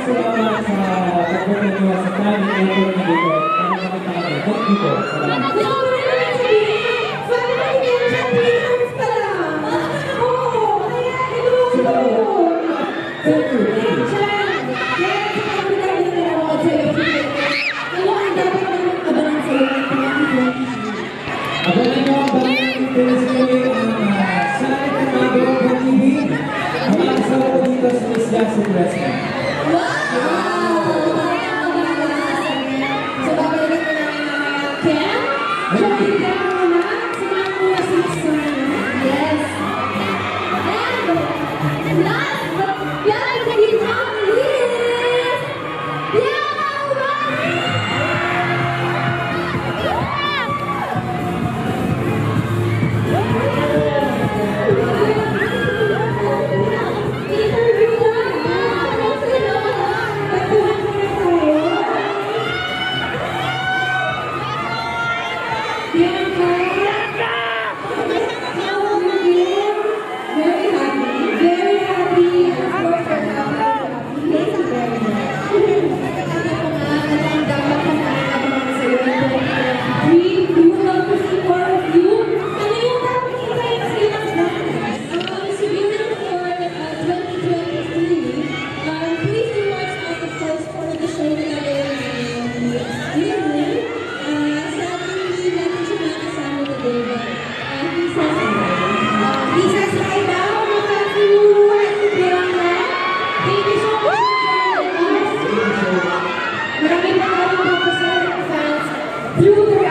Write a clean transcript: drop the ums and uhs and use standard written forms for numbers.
salamat sa pagpunta niyo sa Tiny Apple na dito. Para makita kami. Thank you po. Salamat. Thank you. Abangan nyo ang Barangay Thursday sa Itamado TV. Makakasama ko dito sa Miss Jackson Wrestling. So, babalik ko na Ken. Join Ken muna. Sinabi mo na si Yes. And last, yan ang naging top list. Yeah! Maraming maraming fans through